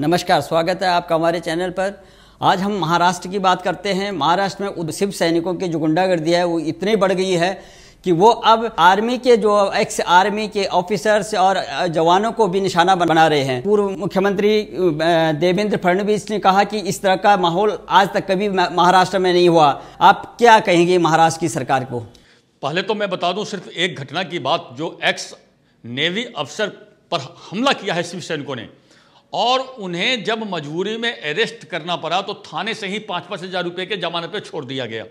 नमस्कार, स्वागत है आपका हमारे चैनल पर। आज हम महाराष्ट्र की बात करते हैं। महाराष्ट्र में शिव सैनिकों की जो गुंडागर्दी है वो इतनी बढ़ गई है कि वो अब आर्मी के जो एक्स आर्मी के ऑफिसर्स और जवानों को भी निशाना बना रहे हैं। पूर्व मुख्यमंत्री देवेंद्र फडणवीस ने कहा कि इस तरह का माहौल आज तक कभी महाराष्ट्र में नहीं हुआ। आप क्या कहेंगे महाराष्ट्र की सरकार को? पहले तो मैं बता दूं सिर्फ एक घटना की बात, जो एक्स नेवी अफसर पर हमला किया है शिव सैनिकों ने, और उन्हें जब मजबूरी में अरेस्ट करना पड़ा तो थाने से ही 5-5 हज़ार रुपये के जमानत पे छोड़ दिया गया।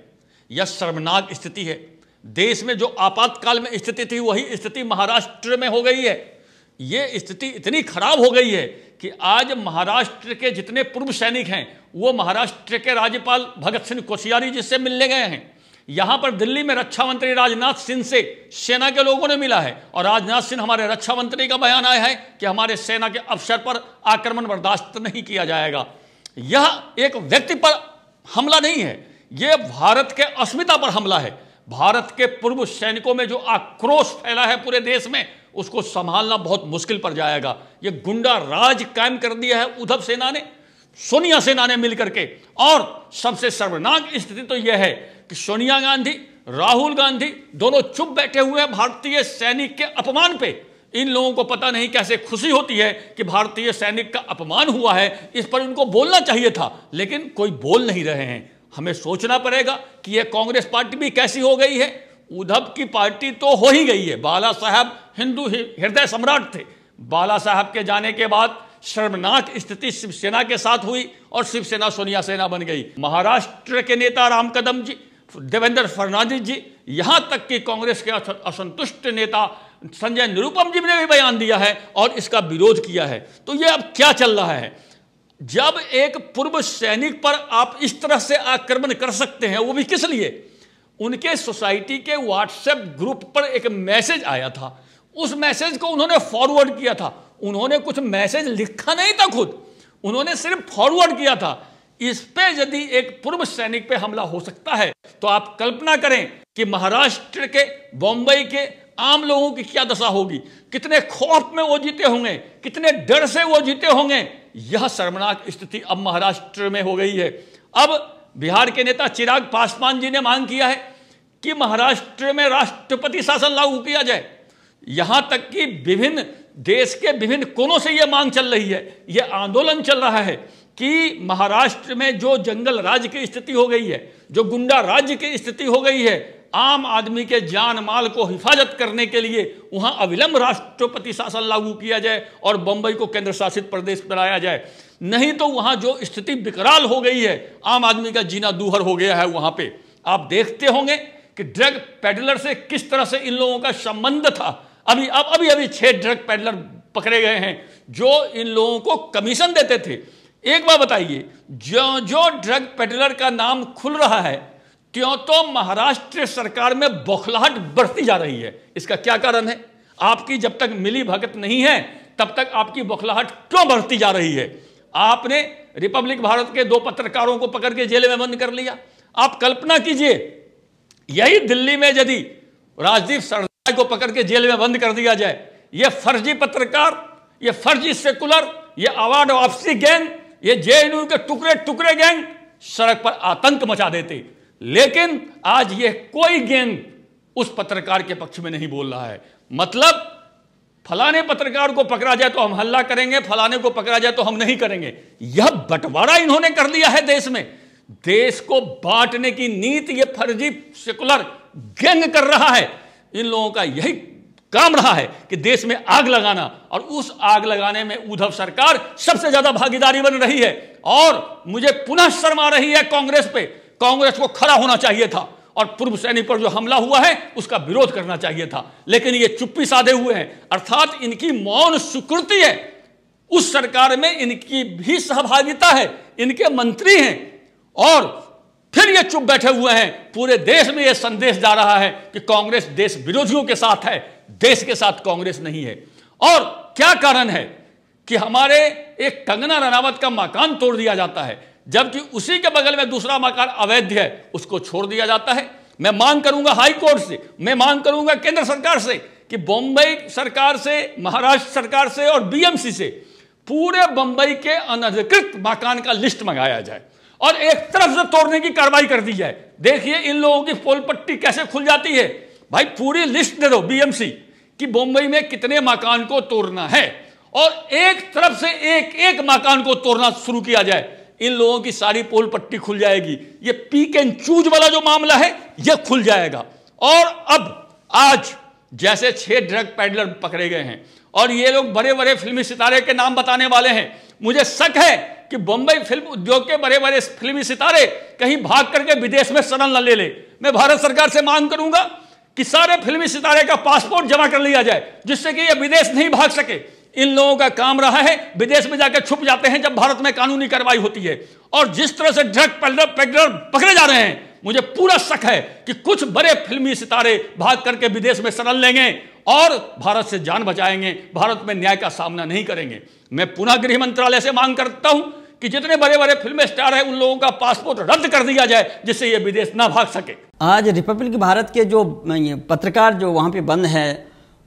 यह शर्मनाक स्थिति है। देश में जो आपातकाल में स्थिति थी वही स्थिति महाराष्ट्र में हो गई है। ये स्थिति इतनी खराब हो गई है कि आज महाराष्ट्र के जितने पूर्व सैनिक हैं वो महाराष्ट्र के राज्यपाल भगत सिंह कोश्यारी जी से मिलने गए हैं। यहाँ पर दिल्ली में रक्षा मंत्री राजनाथ सिंह से सेना के लोगों ने मिला है, और राजनाथ सिंह हमारे रक्षा मंत्री का बयान आया है कि हमारे सेना के अफसर पर आक्रमण बर्दाश्त नहीं किया जाएगा। यह एक व्यक्ति पर हमला नहीं है, यह भारत के अस्मिता पर हमला है। भारत के पूर्व सैनिकों में जो आक्रोश फैला है पूरे देश में, उसको संभालना बहुत मुश्किल पड़ जाएगा। ये गुंडा राज कायम कर दिया है उद्धव सेना ने, सोनिया सेना ने मिलकर के। और सबसे शर्मनाक स्थिति तो यह है कि सोनिया गांधी, राहुल गांधी दोनों चुप बैठे हुए हैं भारतीय सैनिक के अपमान पे। इन लोगों को पता नहीं कैसे खुशी होती है कि भारतीय सैनिक का अपमान हुआ है, इस पर उनको बोलना चाहिए था, लेकिन कोई बोल नहीं रहे हैं। हमें सोचना पड़ेगा कि यह कांग्रेस पार्टी भी कैसी हो गई है। उद्धव की पार्टी तो हो ही गई है। बाला साहब हिंदू हृदय सम्राट थे। बाला साहब के जाने के बाद शर्मनाक स्थिति शिवसेना के साथ हुई और शिवसेना सोनिया सेना बन गई। महाराष्ट्र के नेता राम कदम जी, देवेंद्र फडणवीस जी, यहां तक कि कांग्रेस के असंतुष्ट नेता संजय निरुपम जी ने भी बयान दिया है और इसका विरोध किया है। तो यह अब क्या चल रहा है? जब एक पूर्व सैनिक पर आप इस तरह से आक्रमण कर सकते हैं, वो भी किस लिए? उनके सोसाइटी के व्हाट्सएप ग्रुप पर एक मैसेज आया था, उस मैसेज को उन्होंने फॉरवर्ड किया था। उन्होंने कुछ मैसेज लिखा नहीं था खुद, उन्होंने सिर्फ फॉरवर्ड किया था। इस पे यदि एक पूर्व सैनिक पे हमला हो सकता है तो आप कल्पना करें कि महाराष्ट्र के, बॉम्बई के आम लोगों की क्या दशा होगी। कितने खौफ में वो जीते होंगे, कितने डर से वो जीते होंगे। यह शर्मनाक स्थिति अब महाराष्ट्र में हो गई है। अब बिहार के नेता चिराग पासवान जी ने मांग किया है कि महाराष्ट्र में राष्ट्रपति शासन लागू किया जाए। यहां तक कि विभिन्न देश के विभिन्न कोनों से यह मांग चल रही है, यह आंदोलन चल रहा है कि महाराष्ट्र में जो जंगल राज की स्थिति हो गई है, जो गुंडा राज्य की स्थिति हो गई है, आम आदमी के जान माल को हिफाजत करने के लिए वहां अविलंब राष्ट्रपति शासन लागू किया जाए और बंबई को केंद्र शासित प्रदेश बनाया जाए। नहीं तो वहां जो स्थिति विकराल हो गई है, आम आदमी का जीना दूभर हो गया है वहां पे। आप देखते होंगे कि ड्रग पेडलर से किस तरह से इन लोगों का संबंध था। अभी 6 ड्रग पेडलर पकड़े गए हैं जो इन लोगों को कमीशन देते थे। एक बात बताइए, जो ड्रग पेडलर का नाम खुल रहा है त्यों तो महाराष्ट्र सरकार में बौखलाहट बढ़ती जा रही है। इसका क्या कारण है? आपकी जब तक मिली भगत नहीं है तब तक आपकी बौखलाहट क्यों बढ़ती जा रही है? आपने रिपब्लिक भारत के 2 पत्रकारों को पकड़ के जेल में बंद कर लिया। आप कल्पना कीजिए, यही दिल्ली में यदि राजदीप सरदार को पकड़ के जेल में बंद कर दिया जाए, ये फर्जी पत्रकार, ये फर्जी सेकुलर, ये अवार्ड वापसी गैंग, ये जेएनयू के टुकड़े टुकड़े गैंग सड़क पर आतंक मचा देते। लेकिन आज ये कोई गैंग उस पत्रकार के पक्ष में नहीं बोल रहा है। मतलब फलाने पत्रकार को पकड़ा जाए तो हम हल्ला करेंगे, फलाने को पकड़ा जाए तो हम नहीं करेंगे। यह बंटवारा इन्होंने कर दिया है देश में। देश को बांटने की नीति ये फर्जी सेकुलर गैंग कर रहा है। इन लोगों का यही काम रहा है कि देश में आग लगाना, और उस आग लगाने में उद्धव सरकार सबसे ज्यादा भागीदारी बन रही है। और मुझे पुनः शर्म आ रही है कांग्रेस पे। कांग्रेस को खड़ा होना चाहिए था और पूर्व सैनिक पर जो हमला हुआ है उसका विरोध करना चाहिए था, लेकिन ये चुप्पी साधे हुए हैं। अर्थात इनकी मौन स्वीकृति है। उस सरकार में इनकी भी सहभागिता है, इनके मंत्री हैं, और फिर ये चुप बैठे हुए हैं। पूरे देश में यह संदेश जा रहा है कि कांग्रेस देश विरोधियों के साथ है, देश के साथ कांग्रेस नहीं है। और क्या कारण है कि हमारे एक कंगना रनावत का मकान तोड़ दिया जाता है, जबकि उसी के बगल में दूसरा मकान अवैध है, उसको छोड़ दिया जाता है। मैं मांग करूंगा हाई कोर्ट से, मैं मांग करूंगा केंद्र सरकार से कि बॉम्बई सरकार से, महाराष्ट्र सरकार से और बीएमसी से पूरे बंबई के अनधिकृत मकान का लिस्ट मंगाया जाए और एक तरफ से तोड़ने की कार्रवाई कर दी जाए। देखिए इन लोगों की पोल पट्टी कैसे खुल जाती है। भाई पूरी लिस्ट दे दो बीएमसी कि मुंबई में कितने मकान को तोड़ना है और एक तरफ से एक एक मकान को तोड़ना शुरू किया जाए, इन लोगों की सारी पोल पट्टी खुल जाएगी। ये पीक एंड चूज वाला जो मामला है यह खुल जाएगा। और अब आज जैसे 6 ड्रग पैडलर पकड़े गए हैं और ये लोग बड़े बड़े फिल्मी सितारे के नाम बताने वाले हैं, मुझे शक है कि बंबई फिल्म उद्योग के बड़े बड़े फिल्मी सितारे कहीं भाग करके विदेश में शरण न ले ले। मैं भारत सरकार से मांग करूंगा कि सारे फिल्मी सितारे का पासपोर्ट जमा कर लिया जाए जिससे कि ये विदेश नहीं भाग सके। इन लोगों का काम रहा है विदेश में जाकर छुप जाते हैं जब भारत में कानूनी कार्रवाई होती है। और जिस तरह से ड्रग पैडलर पकड़े जा रहे हैं, मुझे पूरा शक है कि कुछ बड़े फिल्मी सितारे भाग करके विदेश में शरण लेंगे और भारत से जान बचाएंगे, भारत में न्याय का सामना नहीं करेंगे। मैं पुनः गृह मंत्रालय से मांग करता हूं कि जितने बड़े बड़े फिल्म स्टार हैं उन लोगों का पासपोर्ट रद्द कर दिया जाए जिससे ये विदेश ना भाग सके। आज रिपब्लिक भारत के जो पत्रकार जो वहाँ पे बंद है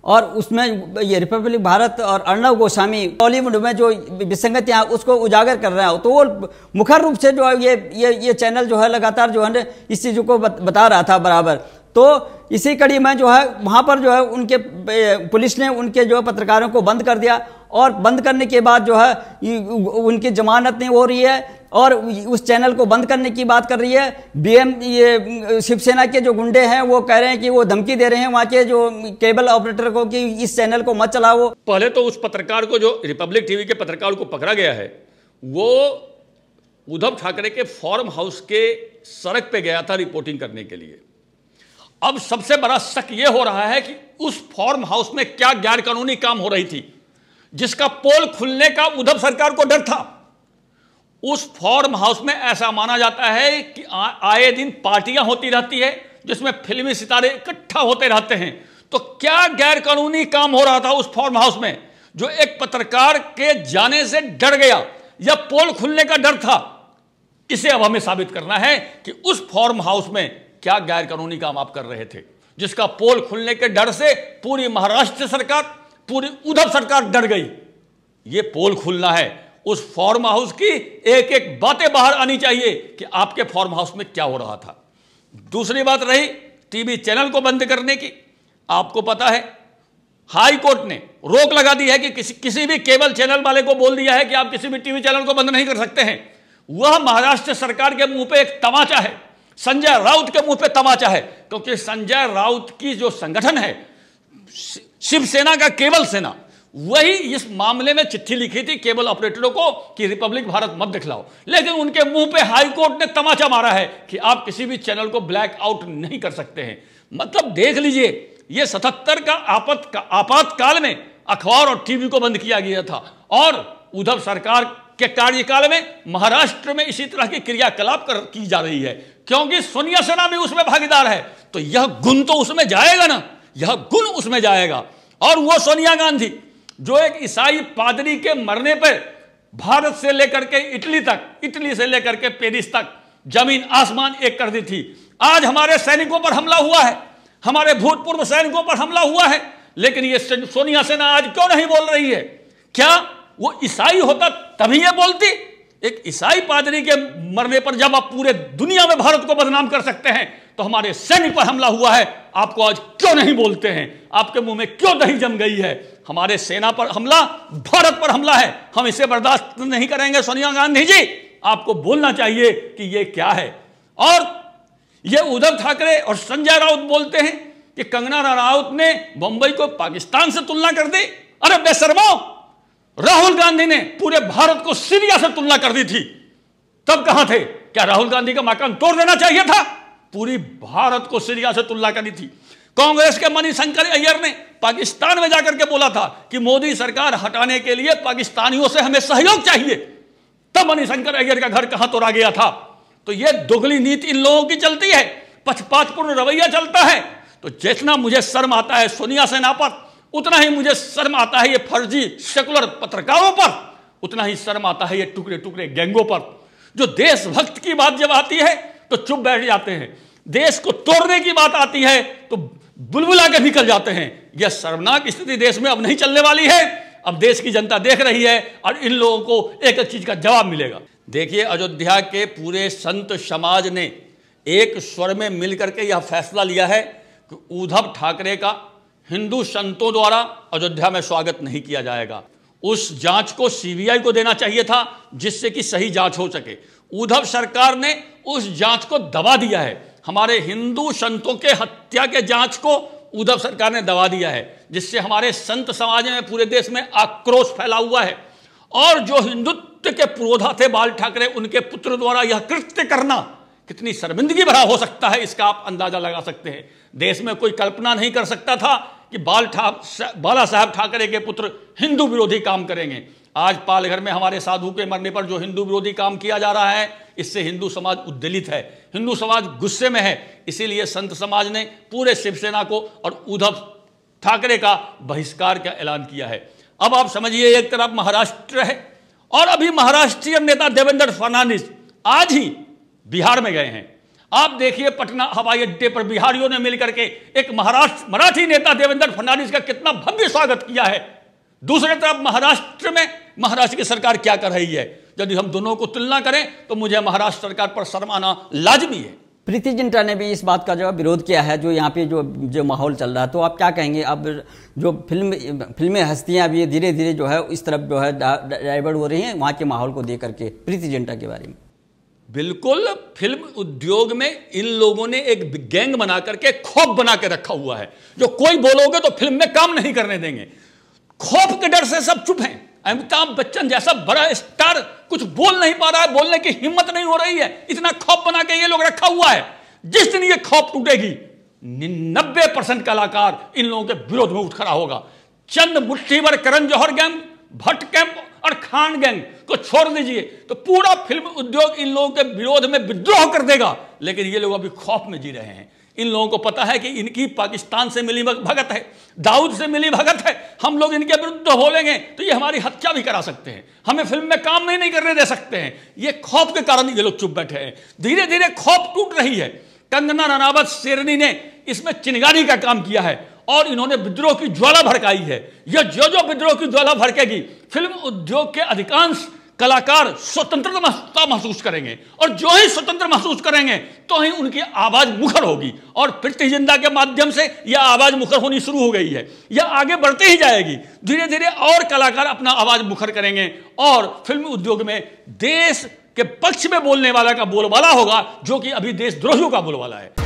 और उसमें ये रिपब्लिक भारत और अर्णव गोस्वामी बॉलीवुड में जो विसंगतियां उसको उजागर कर रहे हैं, तो वो मुखर रूप से जो ये चैनल जो है लगातार जो है इस चीज़ को बता रहा था बराबर। तो इसी कड़ी में जो है वहाँ पर जो है उनके पुलिस ने उनके जो पत्रकारों को बंद कर दिया और बंद करने के बाद जो है उनकी जमानत नहीं हो रही है और उस चैनल को बंद करने की बात कर रही है। ये शिवसेना के जो गुंडे हैं वो कह रहे हैं कि वो धमकी दे रहे हैं वहाँ के जो केबल ऑपरेटर को कि इस चैनल को मत चलाओ। पहले तो उस पत्रकार को, जो रिपब्लिक टीवी के पत्रकार को पकड़ा गया है, वो उद्धव ठाकरे के फार्म हाउस के सड़क पे गया था रिपोर्टिंग करने के लिए। अब सबसे बड़ा शक यह हो रहा है कि उस फार्म हाउस में क्या गैर कानूनी काम हो रही थी जिसका पोल खुलने का उद्धव सरकार को डर था। उस फार्म हाउस में ऐसा माना जाता है कि आए दिन पार्टियां होती रहती है जिसमें फिल्मी सितारे इकट्ठा होते रहते हैं। तो क्या गैर कानूनी काम हो रहा था उस फार्म हाउस में जो एक पत्रकार के जाने से डर गया या पोल खुलने का डर था? इसे अब हमें साबित करना है कि उस फार्म हाउस में क्या गैर कानूनी काम आप कर रहे थे जिसका पोल खुलने के डर से पूरी महाराष्ट्र सरकार, पूरी उद्धव सरकार डर गई। ये पोल खुलना है, उस फार्म हाउस की एक एक बातें बाहर आनी चाहिए कि आपके फार्म हाउस में क्या हो रहा था। दूसरी बात रही टीवी चैनल को बंद करने की। आपको पता है हाई कोर्ट ने रोक लगा दी है कि किसी भी केबल चैनल वाले को बोल दिया है कि आप किसी भी टीवी चैनल को बंद नहीं कर सकते हैं। वह महाराष्ट्र सरकार के मुंह पे एक तमाचा है, संजय राउत के मुंह पे तमाचा है, क्योंकि संजय राउत की जो संगठन है शिवसेना का केबल सेना, वही इस मामले में चिट्ठी लिखी थी केबल ऑपरेटरों को कि रिपब्लिक भारत मत दिखलाओ, लेकिन उनके मुंह पे हाई कोर्ट ने तमाचा मारा है कि आप किसी भी चैनल को ब्लैक आउट नहीं कर सकते हैं। मतलब देख लीजिए, ये 77 का आपातकाल में अखबार और टीवी को बंद किया गया था और उद्धव सरकार के कार्यकाल में महाराष्ट्र में इसी तरह की क्रियाकलाप की जा रही है, क्योंकि सोनिया सेना भी उसमें भागीदार है। तो यह गुण तो उसमें जाएगा ना, यह गुण उसमें जाएगा। और वो सोनिया गांधी जो एक ईसाई पादरी के मरने पर भारत से लेकर के इटली तक, इटली से लेकर के पेरिस तक जमीन आसमान एक कर दी थी। आज हमारे सैनिकों पर हमला हुआ है, हमारे भूतपूर्व सैनिकों पर हमला हुआ है, लेकिन ये सोनिया सेना आज क्यों नहीं बोल रही है? क्या वो ईसाई होता तभी ये बोलती? एक ईसाई पादरी के मरने पर जब आप पूरे दुनिया में भारत को बदनाम कर सकते हैं, तो हमारे सैनिक पर हमला हुआ है, आपको आज क्यों नहीं बोलते हैं? आपके मुंह में क्यों दही जम गई है? हमारे सेना पर हमला, भारत पर हमला है, हम इसे बर्दाश्त नहीं करेंगे। सोनिया गांधी जी, आपको बोलना चाहिए कि ये क्या है। और ये उद्धव ठाकरे और संजय राउत बोलते हैं कि कंगना रनौत ने मुंबई को पाकिस्तान से तुलना कर दी। अरे बेशर्मो, राहुल गांधी ने पूरे भारत को सीरिया से तुलना कर दी थी, तब कहां थे? क्या राहुल गांधी का मकान तोड़ देना चाहिए था? पूरी भारत को सीरिया से तुलना करी थी। कांग्रेस के मणिशंकर अय्यर ने पाकिस्तान में जाकर के बोला था कि मोदी सरकार हटाने के लिए पाकिस्तानियों से हमें सहयोग चाहिए, तब मणिशंकर अय्यर का घर कहां तोड़ा गया था? तो यह दोगली नीति इन लोगों की चलती है, पक्षपातपूर्ण रवैया चलता है। तो जितना मुझे शर्म आता है सोनिया सेना पर, उतना ही मुझे शर्म आता है ये फर्जी सेकुलर पत्रकारों पर, उतना ही शर्म आता है ये टुकड़े टुकड़े गैंगों पर, जो देशभक्त की बात जब आती है तो चुप बैठ जाते हैं, देश को तोड़ने की बात आती है तो बुलबुला के निकल जाते हैं। यह शर्मनाक स्थिति देश में अब नहीं चलने वाली है। अब देश की जनता देख रही है और इन लोगों को एक एक चीज का जवाब मिलेगा। देखिए, अयोध्या के पूरे संत समाज ने एक स्वर में मिलकर के यह फैसला लिया है कि उद्धव ठाकरे का हिंदू संतों द्वारा अयोध्या में स्वागत नहीं किया जाएगा। उस जांच को सीबीआई को देना चाहिए था, जिससे कि सही जांच हो सके। उद्धव सरकार ने उस जांच को दबा दिया है। हमारे हिंदू संतों के हत्या के जांच को उद्धव सरकार ने दबा दिया है, जिससे हमारे संत समाज में पूरे देश में आक्रोश फैला हुआ है। और जो हिंदुत्व के पुरोधा थे बाल ठाकरे, उनके पुत्र द्वारा यह कृत्य करना कितनी शर्मिंदगी भरा हो सकता है, इसका आप अंदाजा लगा सकते हैं। देश में कोई कल्पना नहीं कर सकता था कि बाला साहब ठाकरे के पुत्र हिंदू विरोधी काम करेंगे। आज पालघर में हमारे साधु के मरने पर जो हिंदू विरोधी काम किया जा रहा है, इससे हिंदू समाज उद्वेलित है, हिंदू समाज गुस्से में है। इसीलिए संत समाज ने पूरे शिवसेना को और उद्धव ठाकरे का बहिष्कार का ऐलान किया है। अब आप समझिए, एक तरफ महाराष्ट्र है और अभी महाराष्ट्रीय नेता देवेंद्र फडणवीस आज ही बिहार में गए हैं। आप देखिए, पटना हवाई अड्डे पर बिहारियों ने मिलकर के एक मराठी नेता देवेंद्र फडणवीस का कितना भव्य स्वागत किया है। दूसरी तरफ महाराष्ट्र में महाराष्ट्र की सरकार क्या कर रही है। यदि हम दोनों को तुलना करें तो मुझे महाराष्ट्र सरकार पर शर्माना लाजमी है। प्रीति जिंटा ने भी इस बात का जो विरोध किया है, जो यहाँ पे जो माहौल चल रहा है, तो आप क्या कहेंगे? अब जो फिल्मी हस्तियां भी धीरे धीरे जो है इस तरफ जो है डाइवर्ट हो रही हैं वहाँ के माहौल को देख करके, प्रीति जिंटा के बारे में। बिल्कुल, फिल्म उद्योग में इन लोगों ने एक गैंग बना करके खौफ बना के रखा हुआ है। जो कोई बोलोगे तो फिल्म में काम नहीं करने देंगे। खौफ के डर से सब चुप हैं। अमिताभ बच्चन जैसा बड़ा स्टार कुछ बोल नहीं पा रहा है, बोलने की हिम्मत नहीं हो रही है। इतना खौफ बना के ये लोग रखा हुआ है। जिस दिन ये खौफ टूटेगी, 90% कलाकार इन लोगों के विरोध में उठ खड़ा होगा। चंद मुट्ठी भर करण जौहर गैंग, भट्ट कैंप और खान गैंग को छोड़ दीजिए तो पूरा फिल्म उद्योग इन लोगों के विरोध में विद्रोह कर देगा। लेकिन ये लोग अभी खौफ में जी रहे हैं। इन लोगों को पता है कि इनकी पाकिस्तान से मिली भगत है, दाऊद से मिली भगत है। हम लोग इनके विरुद्ध बोलेंगे तो ये हमारी हत्या भी करा सकते हैं, हमें फिल्म में काम नहीं करने दे सकते हैं। ये खौफ के कारण ये लोग चुप बैठे हैं। धीरे धीरे खौफ टूट रही है। कंगना रनावत शेरनी ने इसमें चिनगारी का काम किया है और इन्होंने विद्रोह की ज्वाला भड़काई है। यह जो विद्रोह की ज्वाला भड़केगी, फिल्म उद्योग के अधिकांश कलाकार स्वतंत्रता महसूस करेंगे और जो ही स्वतंत्र महसूस करेंगे तो ही उनकी आवाज मुखर होगी। और प्रीति जिंटा के माध्यम से यह आवाज मुखर होनी शुरू हो गई है। यह आगे बढ़ती ही जाएगी। धीरे धीरे और कलाकार अपना आवाज मुखर करेंगे और फिल्म उद्योग में देश के पक्ष में बोलने वाला का बोलबाला होगा, जो कि अभी देशद्रोहियों का बोलबाला है।